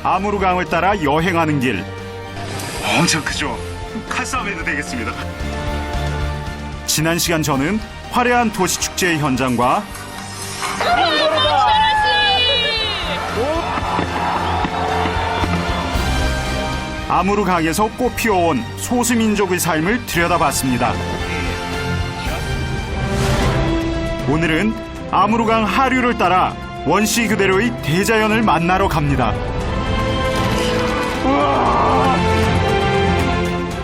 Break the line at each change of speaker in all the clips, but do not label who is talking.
아무르강을 따라 여행하는 길. 엄청 크죠? 칼싸움해도 되겠습니다. 지난 시간 저는 화려한 도시축제의 현장과 아무르강에서 꽃피워온 소수민족의 삶을 들여다봤습니다. 오늘은 아무르강 하류를 따라 원시 그대로의 대자연을 만나러 갑니다.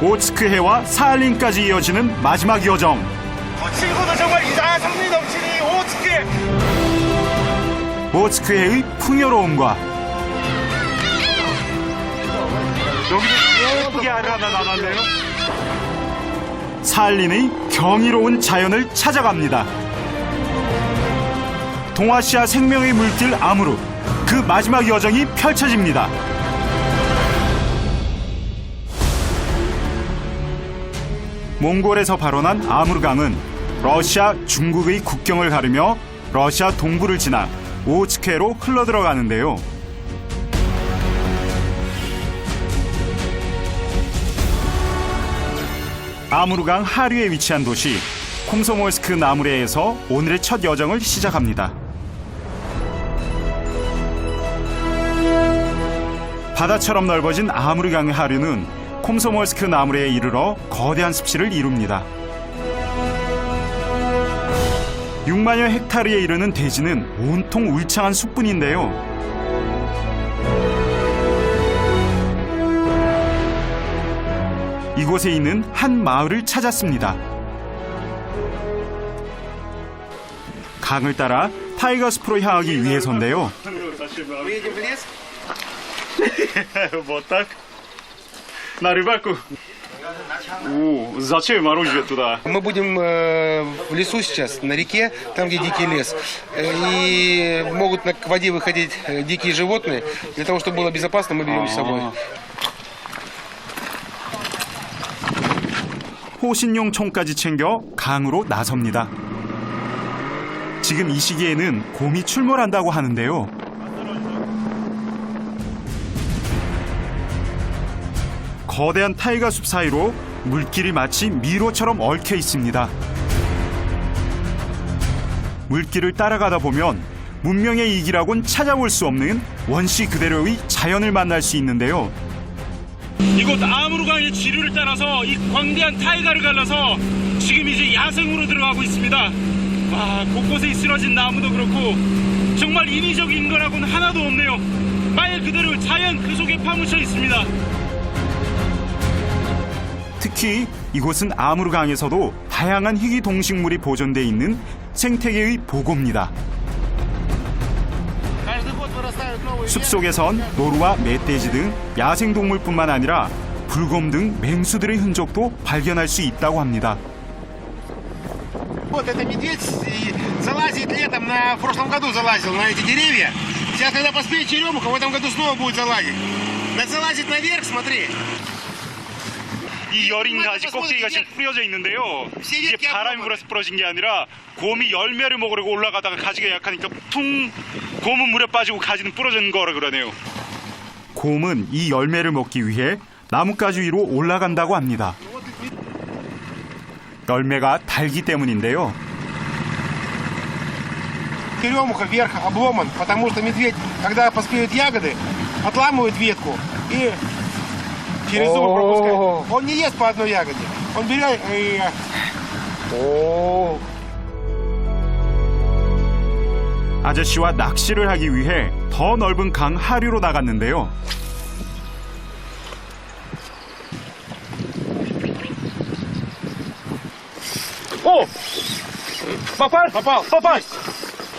오츠크해와 사할린까지 이어지는 마지막 여정.
친구도 정말 이상한 성미 넘치니 오츠크해.
오츠크해의 풍요로움과
여기도 예쁘게 하나 나눴네요.
사할린의 경이로운 자연을 찾아갑니다. 동아시아 생명의 물길 아무르, 그 마지막 여정이 펼쳐집니다. 몽골에서 발원한 아무르강은 러시아, 중국의 국경을 가르며 러시아 동부를 지나 오츠크해로 흘러들어가는데요. 아무르강 하류에 위치한 도시 콤소몰스크 나무레에서 오늘의 첫 여정을 시작합니다. 바다처럼 넓어진 아무르강의 하류는 콤소몰스크 나무레에 이르러 거대한 습지를 이룹니다. 6만여 헥타르에 이르는 대지는 온통 울창한 숲뿐인데요. 이곳에 있는 한 마을을 찾았습니다. 강을 따라 타이거숲으로 향하기 위해서인데요.
Вот так. На рыбалку. Зачем оружие туда?
Мы будем в лесу сейчас, на реке, там, где дикий лес. И могут к воде выходить дикие животные. Для того, чтобы было безопасно, мы берем с собой.
호신용 총까지 챙겨 강으로 나섭니다. 지금 이 시기에는 곰이 출몰한다고 하는데요. 거대한 타이거 숲 사이로 물길이 마치 미로처럼 얽혀 있습니다. 물길을 따라가다 보면 문명의 이기라곤 찾아볼 수 없는 원시 그대로의 자연을 만날 수 있는데요.
이곳 아무르강의 지류를 따라서 이 광대한 타이가를 갈라서 지금 이제 야생으로 들어가고 있습니다. 와, 곳곳에 쓰러진 나무도 그렇고 정말 인위적인 거라고는 하나도 없네요. 말 그대로 자연 그 속에 파묻혀 있습니다.
특히 이곳은 아무르강에서도 다양한 희귀 동식물이 보존돼 있는 생태계의 보고입니다. 숲속에선 노루와 멧돼지 등 야생동물뿐만 아니라 불곰 등 맹수들의 흔적도 발견할 수 있다고 합니다.
Вот это медведь залазит летом, в прошлом году залазил на эти деревья. Сейчас, когда поспеет черемуха, в этом году снова будет залазить. Залазит наверх, смотри.
이 여린 가지 꼭대기가 지금 뿌려져 있는데요. 이게 바람이 불어서 부러진 게 아니라 곰이 열매를 먹으려고 올라가다가 가지가 약하니까 퉁 곰은 물에 빠지고 가지는 부러진 거라 그러네요.
곰은 이 열매를 먹기 위해 나뭇가지 위로 올라간다고 합니다. 열매가 달기 때문인데요.
Черемуха вверх обломан, потому что медведь, когда поспеют ягоды, отламывает ветку и через зубы пропускает. Он не ест по одной ягоде. Он берет и...
아저씨와 낚시를 하기 위해 더 넓은 강 하류로 나갔는데요.
오! 빠빨!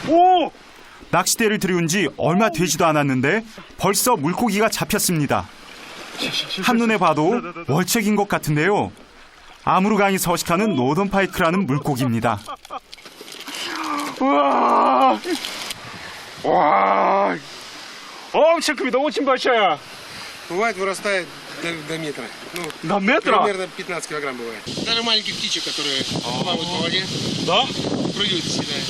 오!
낚싯대를 들여온 지 얼마 되지도 않았는데 벌써 물고기가 잡혔습니다. 한눈에 봐도 월척인 것 같은데요. 아무르강이 서식하는 노던파이크라는 물고기입니다.
우와! 와! 엄청 큽니다. очень большая.
Бывает, вырастает до метра. Ну,
До метра?
примерно 15 килограмм бывает. Даже маленьких птичек, которые плавают по воде,
Да?
прыгают и съедают.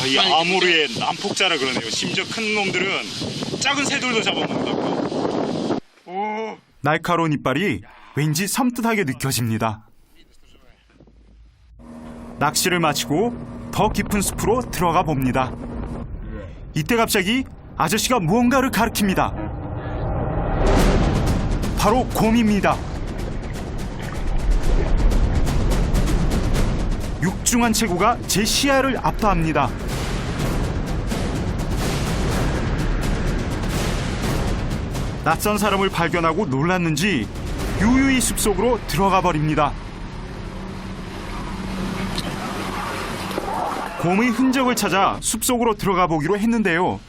이 아무르의 난폭자라 그러네요. 심지어 큰 놈들은 작은 새들도 잡아먹는다고. 오.
날카로운 이빨이 왠지 섬뜩하게 느껴집니다. 낚시를 마치고 더 깊은 숲으로 들어가 봅니다. 이때 갑자기 아저씨가 무언가를 가리킵니다. 바로 곰입니다. 육중한 체구가 제 시야를 압도합니다. 낯선 사람을 발견하고 놀랐는지 유유히 숲속으로 들어가 버립니다. 곰의 흔적을 찾아 숲속으로 들어가 보기로 했는데요.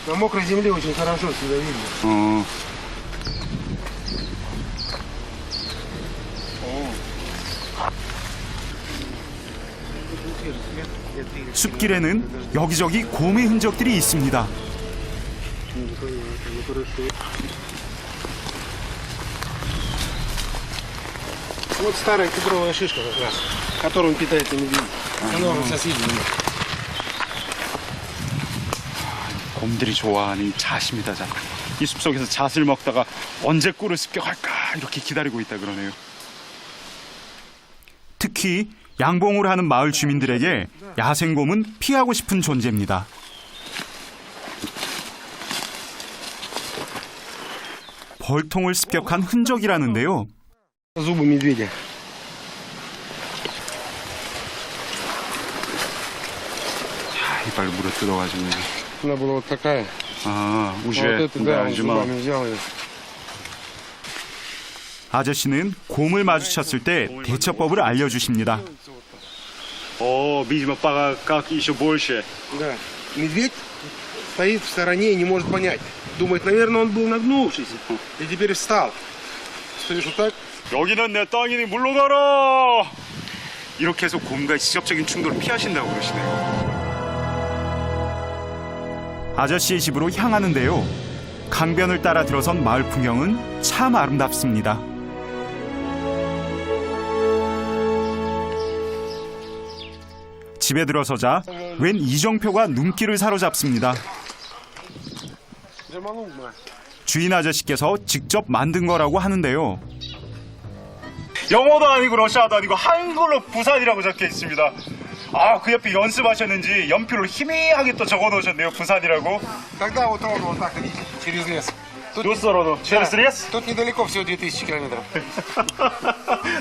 На мокрой земле очень хорошо сюда видно.
숲길에는 여기저기 곰의 흔적들이 있습니다.
Вот старая кедровая шишка как раз, которую питается медведь. Она уже соседей.
곰들이 좋아하는 잣입니다. 잣. 이 숲속에서 잣을 먹다가 언제 꿀을 습격할까 이렇게 기다리고 있다 그러네요.
특히 양봉을 하는 마을 주민들에게 야생곰은 피하고 싶은 존재입니다. 벌통을 습격한 흔적이라는데요.
Зубы медведя.
이빨 물어 뜯어가지고.
Она была вот такая.
아,
Вот
우시에
это да, он зубами взял ее.
아저씨는 곰을 마주쳤을 때 대처법을 알려주십니다.
О, видимо, пока как еще больше.
Да. Медведь стоит в стороне и не может понять. Думает, наверное, он был нагнувшийся. И теперь встал. Стоишь вот так.
여기는 내 땅이니 물러가라. 이렇게 해서 곰과의 직접적인 충돌을 피하신다고 그러시네요.
아저씨의 집으로 향하는데요. 강변을 따라 들어선 마을 풍경은 참 아름답습니다. 집에 들어서자 웬 이정표가 눈길을 사로잡습니다. 주인 아저씨께서 직접 만든 거라고 하는데요.
영어도 아니고 러시아도 아니고 한글로 부산이라고 적혀 있습니다. 아, 그 옆에 연습하셨는지 연필로 희미하게 또 적어 놓으셨네요. 부산이라고.
Тогда вот ровно вот так идите, через лес.
노스로도 через лес.
Тут недалеко, всего 2000 километров.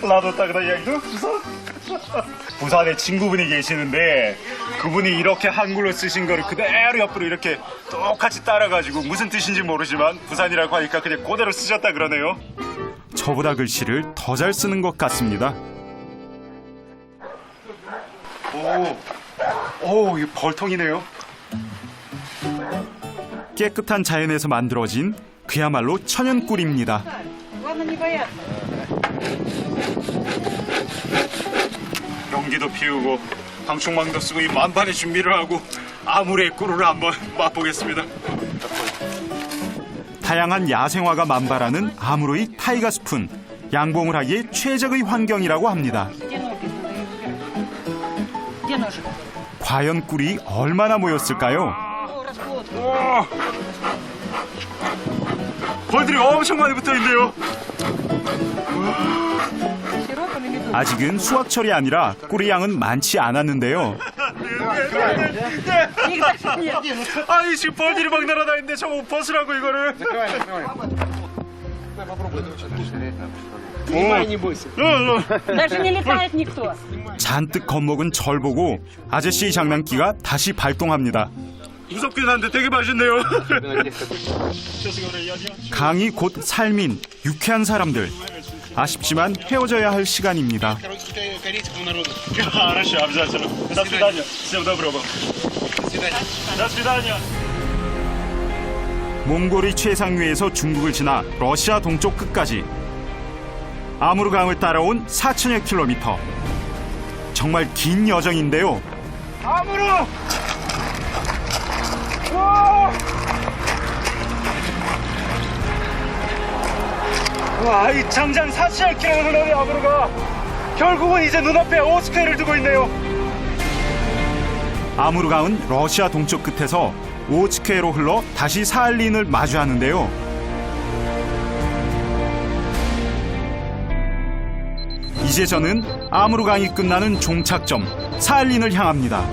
나도 딱 이야기도 부산. 부산에 친구분이 계시는데 그분이 이렇게 한글로 쓰신 거를 그대로 옆으로 이렇게 똑같이 따라가지고 무슨 뜻인지 모르지만 부산이라고 하니까 그냥 그대로 쓰셨다 그러네요.
저보다 글씨를 더 잘 쓰는 것 같습니다.
오, 이거 벌통이네요.
깨끗한 자연에서 만들어진 그야말로 천연꿀입니다.
연기도 피우고 방충망도 쓰고 이 만반의 준비를 하고 아무래의 꿀을 한번 맛보겠습니다.
다양한 야생화가 만발하는 아무르의 타이가 숲은 양봉을 하기에 최적의 환경이라고 합니다. 과연 꿀이 얼마나 모였을까요?
벌들이 엄청 많이 붙어있네요.
아직은 수확철이 아니라 꿀의 양은 많지 않았는데요.
아니 지금 벌들이 막 날아다니는데 저거 벗으라고 이거를.
Закрывай, закрывай. Дай попробуй этого что-то. Снимай, не бойся.
Даже не летает никто.
잔뜩 겁먹은 절 보고 아저씨의 장난기가 다시 발동합니다.
무섭긴 한데 되게 맛있네요.
강이 곧 삶인 유쾌한 사람들. 아쉽지만 헤어져야 할 시간입니다.
Короче, корейскому народу.
Хорошо, обязательно. До свидания. Всего доброго.
До свидания.
До свидания.
몽골의 최상위에서 중국을 지나 러시아 동쪽 끝까지 아무르강을 따라온 4천여 킬로미터. 정말 긴 여정인데요.
아무로. 와, 이 장장 4,000km를 흘러내 아무로가 결국은 이제 눈앞에 오스페를 두고 있네요.
아무르강은 러시아 동쪽 끝에서 오츠케로 흘러 다시 사할린을 마주하는데요. 이제 저는 아무르강이 끝나는 종착점 사할린을 향합니다.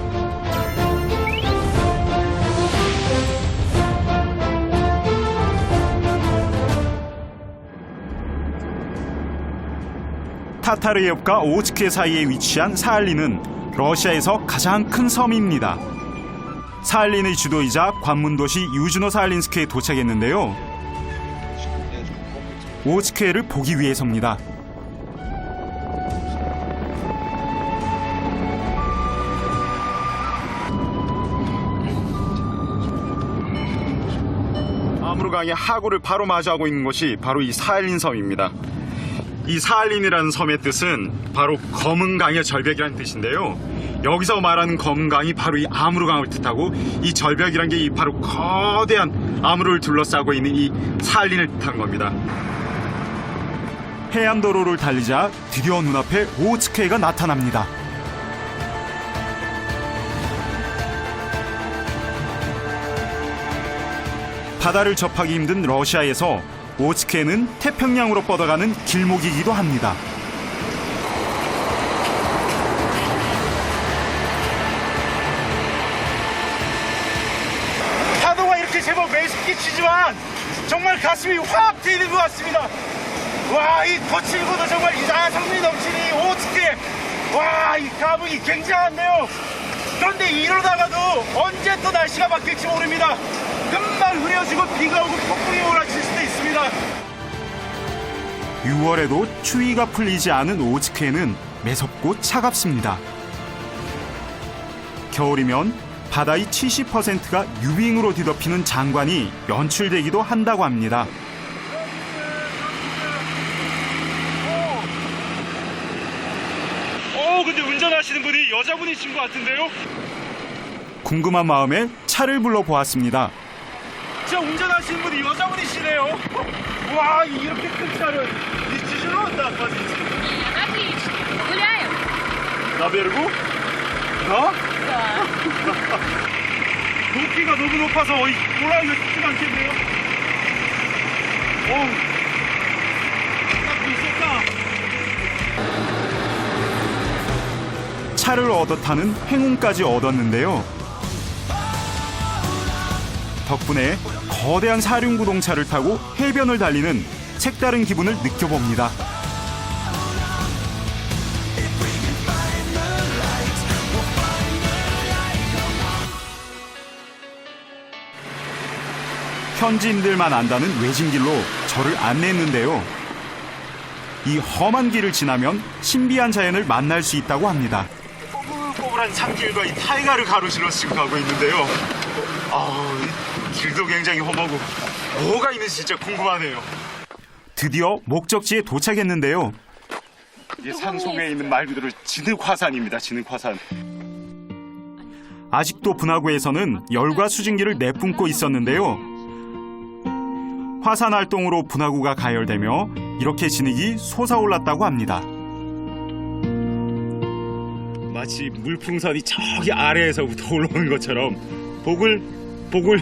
타타르예프과 오츠케 사이에 위치한 사할린은 러시아에서 가장 큰 섬입니다. 사할린의 주도이자 관문도시 유즈노사할린스크에 도착했는데요. 오츠케를 보기 위해서입니다. 아무르강의 하구를 바로 마주하고 있는 곳이 바로 이 사할린 섬입니다. 이 사할린이라는 섬의 뜻은 바로 검은 강의 절벽이라는 뜻인데요. 여기서 말하는 검은 강이 바로 이 아무르강을 뜻하고, 이 절벽이란 게 바로 거대한 아무르를 둘러싸고 있는 이 사할린을 뜻하는 겁니다. 해안도로를 달리자 드디어 눈앞에 오츠케가 나타납니다. 바다를 접하기 힘든 러시아에서 오츠케는 태평양으로 뻗어가는 길목이기도 합니다.
파도가 이렇게 제법 매식끼치지만 정말 가슴이 확 트이는 것 같습니다. 와, 이 거칠고도 정말 이상성미 넘치는 이 오츠케. 와, 이 감흥이 굉장한데요. 그런데 이러다가도 언제 또 날씨가 바뀔지 모릅니다. 금방 흐려지고 비가 오고 폭풍이 몰아칠 수도 있습니다.
6월에도 추위가 풀리지 않은 오츠케는 매섭고 차갑습니다. 겨울이면 바다의 70%가 유빙으로 뒤덮이는 장관이 연출되기도 한다고 합니다.
근데 운전하시는 분이 여자분이신 것 같은데요?
궁금한 마음에 차를 불러보았습니다.
저 운전하시는 분이 여자분이시네요. 와, 이렇게 큰 차를 тяжело возить?
Отлично. Гуляем?
На берегу? 어? 높이가 너무 높아서 올라가기가 쉽지가 않겠네요. 딱 미쳤다.
차를 얻어 타는 행운까지 얻었는데요. 덕분에 거대한 사륜구동차를 타고 해변을 달리는 색다른 기분을 느껴봅니다. 현지인들만 안다는 외진길로 저를 안내했는데요. 이 험한 길을 지나면 신비한 자연을 만날 수 있다고 합니다.
꼬불꼬불한 산길과 이 타이가를 가로질러 지금 가고 있는데요. 이 길도 굉장히 험하고 뭐가 있는지 진짜 궁금하네요.
드디어 목적지에 도착했는데요.
이 산 속에 있는 말 그대로 진흙화산입니다. 진흙화산.
아직도 분화구에서는 열과 수증기를 내뿜고 있었는데요. 화산 활동으로 분화구가 가열되며 이렇게 진흙이 솟아올랐다고 합니다.
마치 물풍선이 저기 아래에서부터 올라오는 것처럼 보글보글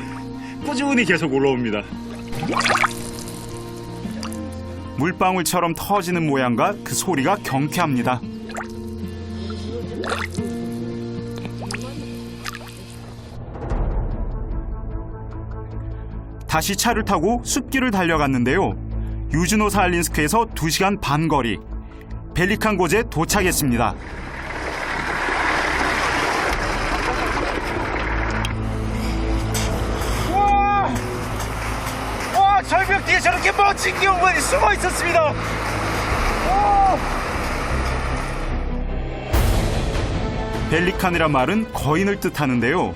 꾸준히 계속 올라옵니다.
물방울처럼 터지는 모양과 그 소리가 경쾌합니다. 다시 차를 타고 숲길을 달려갔는데요. 유즈노사할린스크에서 2시간 반 거리, 벨리칸 고제에 도착했습니다.
와, 절벽 뒤에 저렇게 멋진 경관이 숨어 있었습니다.
벨리칸이란 말은 거인을 뜻하는데요.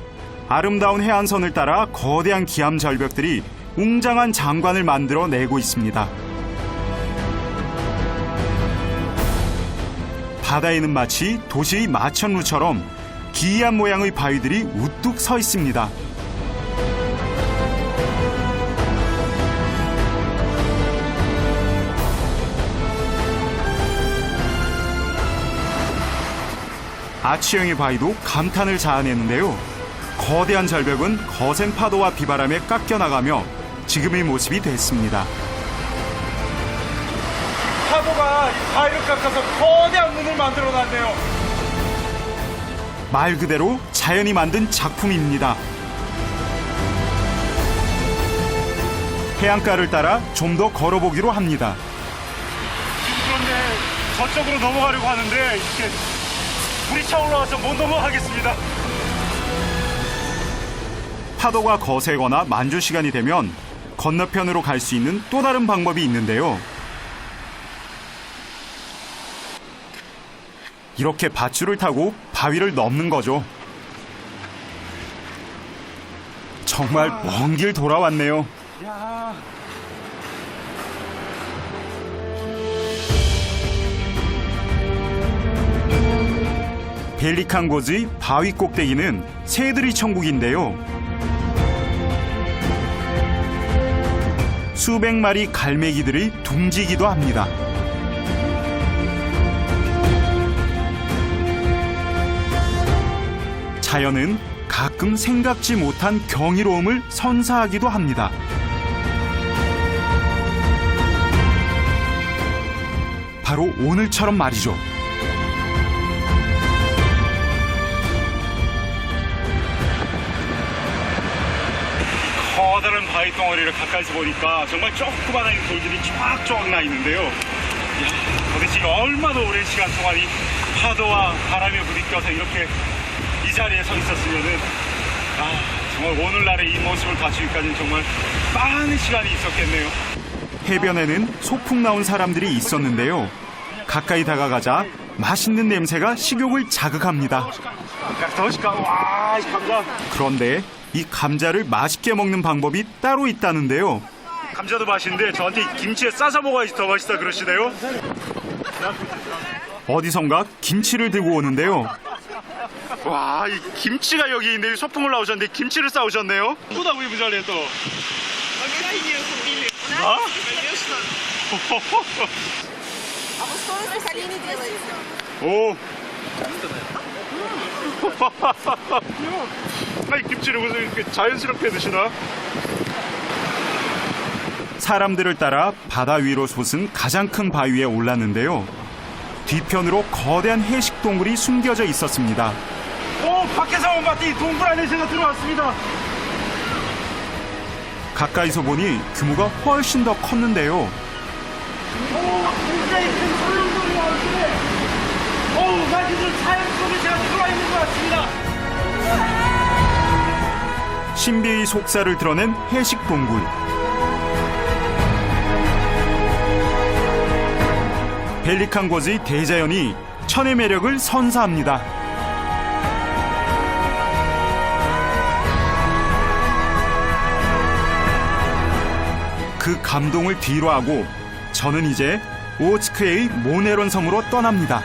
아름다운 해안선을 따라 거대한 기암 절벽들이 웅장한 장관을 만들어내고 있습니다. 바다에는 마치 도시의 마천루처럼 기이한 모양의 바위들이 우뚝 서 있습니다. 아치형의 바위도 감탄을 자아내는데요. 거대한 절벽은 거센 파도와 비바람에 깎여나가며 지금의 모습이 됐습니다.
파도가 이 바위를 깎아서 거대한 문을 만들어놨네요.
말 그대로 자연이 만든 작품입니다. 해안가를 따라 좀 더 걸어보기로 합니다.
그런데 저쪽으로 넘어가려고 하는데 이렇게 물이 차 올라와서 못 넘어가겠습니다.
파도가 거세거나 만조 시간이 되면 건너편으로 갈 수 있는 또 다른 방법이 있는데요. 이렇게 밧줄을 타고 바위를 넘는 거죠. 정말 먼 길 돌아왔네요. 벨리칸 고지 바위 꼭대기는 새들의 천국인데요. 수백 마리 갈매기들이 둥지기도 합니다. 자연은 가끔 생각지 못한 경이로움을 선사하기도 합니다. 바로 오늘처럼 말이죠.
커다란 바위 덩어리를 가까이서 보니까 정말 조그마한 돌들이 쫙쫙 나 있는데요. 이야, 도대체 얼마나 오랜 시간 동안 이 파도와 바람에 부딪혀서 이렇게 이 자리에 서 있었으면은 정말 오늘날의 이 모습을 갖추기까지는 정말 많은 시간이 있었겠네요.
해변에는 소풍 나온 사람들이 있었는데요. 가까이 다가가자 맛있는 냄새가 식욕을 자극합니다.
와, 이 감자.
그런데 이 감자를 맛있게 먹는 방법이 따로 있다는데요.
감자도 맛있는데 저한테 김치에 싸서 먹어야지 더 맛있다 그러시네요.
어디선가 김치를 들고 오는데요.
와, 이 김치가 여기 있는데 소풍을 나오셨는데 김치를 싸오셨네요. Куда вы взяли это? А?
А вы что из оленей делаете?
오. 아니 김치를 무슨 이렇게 자연스럽게 드시나?
사람들을 따라 바다 위로 솟은 가장 큰 바위에 올랐는데요. 뒤편으로 거대한 해식 동굴이 숨겨져 있었습니다.
오, 밖에서 온 마티 동굴 안에 제가 들어왔습니다.
가까이서 보니 규모가 훨씬 더 컸는데요.
굉장히 큰 설렁설이 나오는데 나 지금 자연 속에 제가 들어와 있는 것 같습니다.
신비의 속살을 드러낸 해식 동굴. 벨리칸 고지 대자연이 천의 매력을 선사합니다. 그 감동을 뒤로하고 저는 이제 오츠크의 모네론 섬으로 떠납니다.